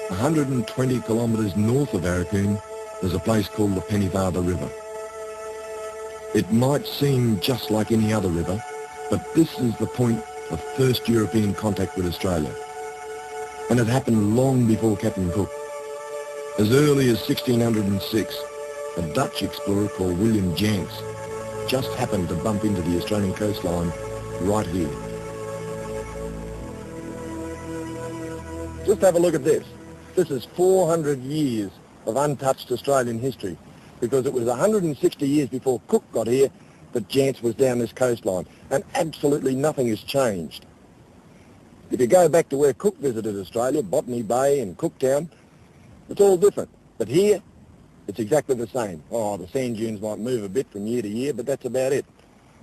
120 kilometres north of Aurukun, there's a place called the Pennyfather River. It might seem just like any other river, but this is the point of first European contact with Australia. And it happened long before Captain Cook. As early as 1606, a Dutch explorer called William Jans just happened to bump into the Australian coastline right here. Just have a look at this. This is 400 years of untouched Australian history, because it was 160 years before Cook got here that Jans was down this coastline, and absolutely nothing has changed. If you go back to where Cook visited Australia, Botany Bay and Cooktown, it's all different. But here, it's exactly the same. Oh, the sand dunes might move a bit from year to year, but that's about it.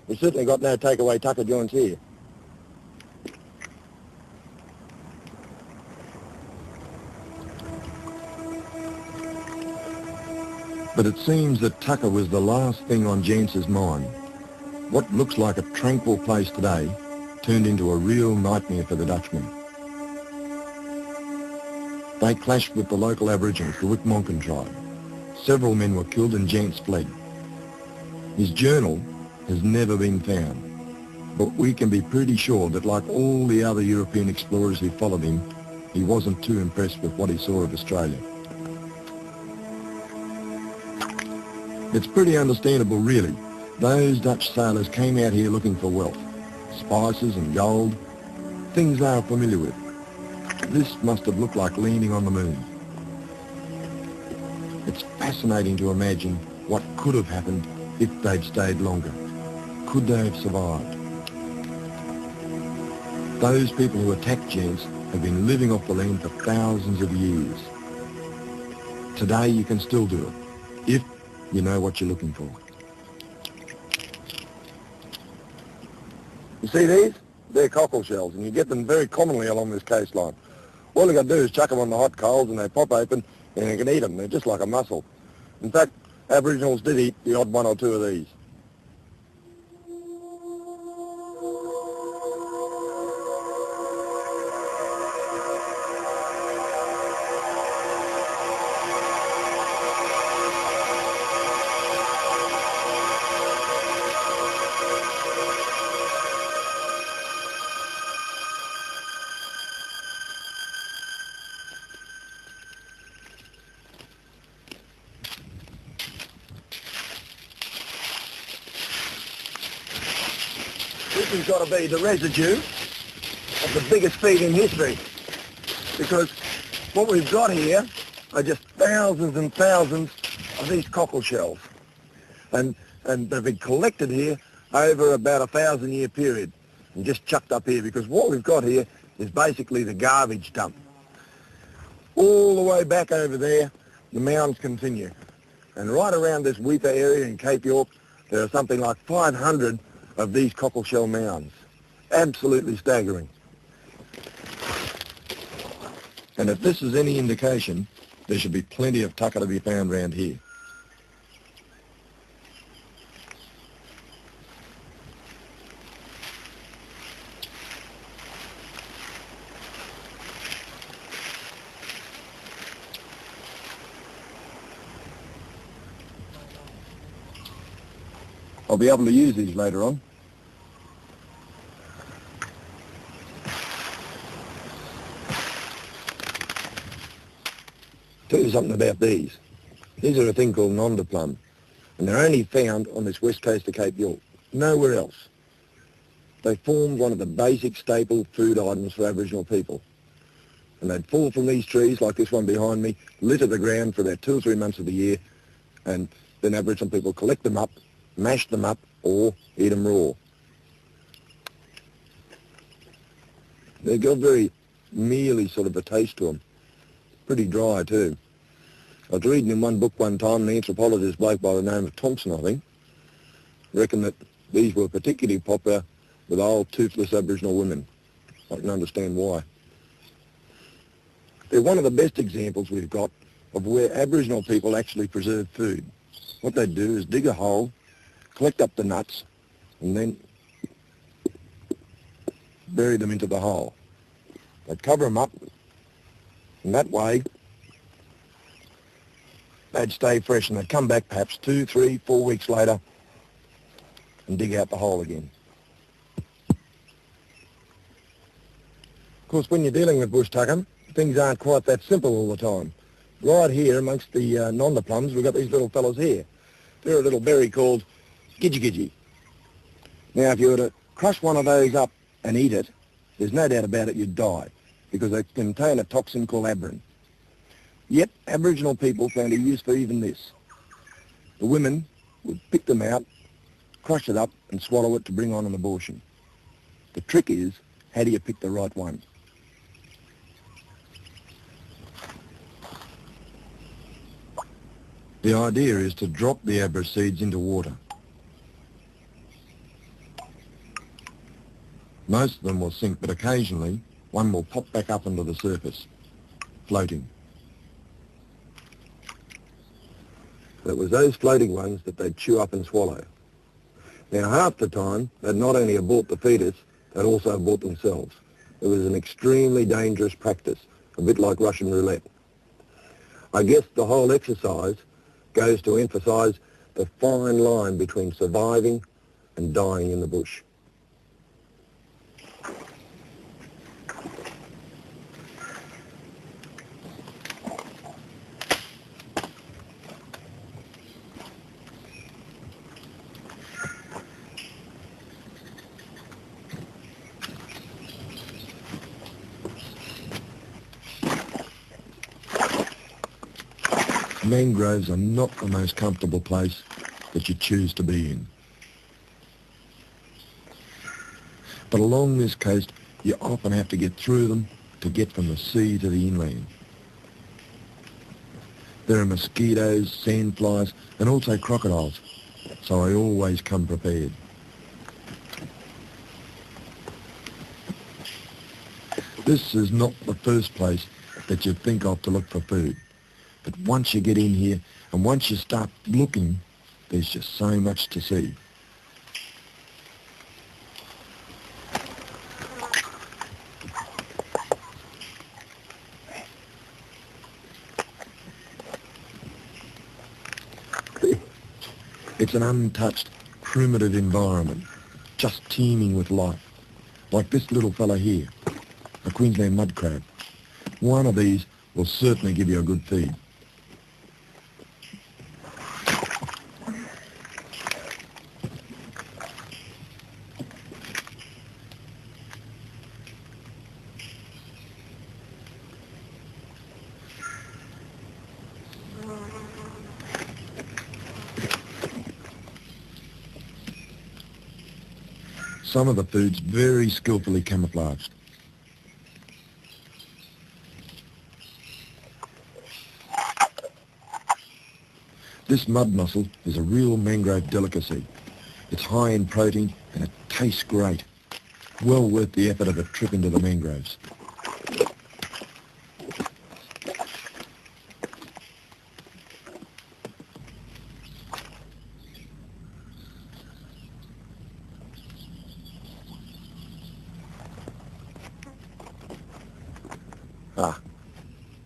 We've certainly got no takeaway tucker joints here. But it seems that tucker was the last thing on Jans's mind. What looks like a tranquil place today turned into a real nightmare for the Dutchmen. They clashed with the local Aborigines, the Wik-Monkan tribe. Several men were killed and Jans fled. His journal has never been found, but we can be pretty sure that, like all the other European explorers who followed him, he wasn't too impressed with what he saw of Australia. It's pretty understandable, really. Those Dutch sailors came out here looking for wealth, spices and gold, things they are familiar with. This must have looked like landing on the moon. It's fascinating to imagine what could have happened if they'd stayed longer. Could they have survived? Those people who attacked Jans have been living off the land for thousands of years. Today you can still do it, if you know what you're looking for. You see these? They're cockle shells, and you get them very commonly along this coastline. All you got to do is chuck them on the hot coals and they pop open and you can eat them. They're just like a mussel. In fact, Aboriginals did eat the odd one or two of these. This has got to be the residue of the biggest feed in history, because what we've got here are just thousands and thousands of these cockle shells, and they've been collected here over about a 1,000-year period and just chucked up here, because what we've got here is basically the garbage dump. All the way back over there, the mounds continue, and right around this Weipa area in Cape York, there are something like 500 of these cockle shell mounds. Absolutely staggering. And if this is any indication, there should be plenty of tucker to be found around here. I'll be able to use these later on. Tell you something about these. These are a thing called nonderplum, and they're only found on this west coast of Cape York, nowhere else. They formed one of the basic staple food items for Aboriginal people. And they'd fall from these trees, like this one behind me, litter the ground for about 2 or 3 months of the year, and then Aboriginal people collect them up, mash them up, or eat them raw. They've got a very mealy sort of a taste to them. Pretty dry too. I was reading in one book one time, an anthropologist bloke by the name of Thompson, I think, reckoned that these were particularly popular with old toothless Aboriginal women. I can understand why. They're one of the best examples we've got of where Aboriginal people actually preserve food. What they do is dig a hole, collect up the nuts, and then bury them into the hole. They'd cover them up, And that way, they'd stay fresh and they'd come back perhaps 2, 3, 4 weeks later and dig out the hole again. Of course, when you're dealing with bush tucker, things aren't quite that simple all the time. Right here amongst the nonder plums, we've got these little fellows here. They're a little berry called gidgy-gidgy. Now, if you were to crush one of those up and eat it, there's no doubt about it you'd die, because they contain a toxin called abrin. Yet, Aboriginal people found a use for even this. The women would pick them out, crush it up and swallow it to bring on an abortion. The trick is, how do you pick the right one? The idea is to drop the abra seeds into water. Most of them will sink, but occasionally one will pop back up onto the surface, floating. It was those floating ones that they'd chew up and swallow. Now, half the time, they'd not only abort the fetus, they'd also abort themselves. It was an extremely dangerous practice, a bit like Russian roulette. I guess the whole exercise goes to emphasise the fine line between surviving and dying in the bush. Mangroves are not the most comfortable place that you choose to be in. But along this coast, you often have to get through them to get from the sea to the inland. There are mosquitoes, sandflies, and also crocodiles, so I always come prepared. This is not the first place that you'd think of to look for food. But once you get in here, and once you start looking, there's just so much to see. It's an untouched, primitive environment, just teeming with life. Like this little fella here, a Queensland mud crab. One of these will certainly give you a good feed. Some of the food's very skillfully camouflaged. This mud mussel is a real mangrove delicacy. It's high in protein and it tastes great. Well worth the effort of a trip into the mangroves.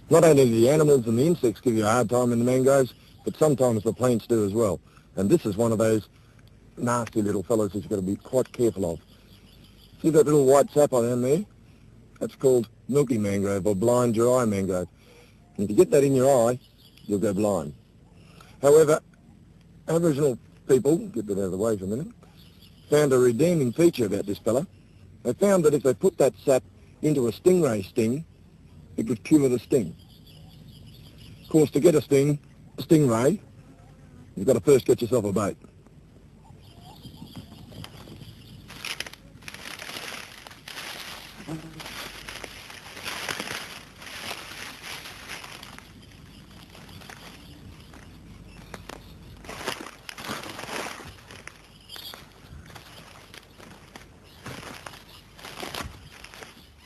Not only do the animals and the insects give you a hard time in the mangroves, but sometimes the plants do as well. And this is one of those nasty little fellows that you've got to be quite careful of. See that little white sap on there? That's called milky mangrove or blind your eye mangrove. And if you get that in your eye, you'll go blind. However, Aboriginal people, get that out of the way for a minute, found a redeeming feature about this fella. They found that if they put that sap into a stingray sting, it would cure the sting. Of course, to get a stingray, you've got to first get yourself a bait.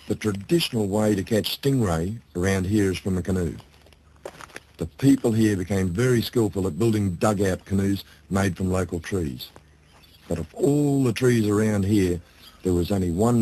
The traditional way to catch stingray around here is from a canoe. The people here became very skillful at building dugout canoes made from local trees. But of all the trees around here, there was only one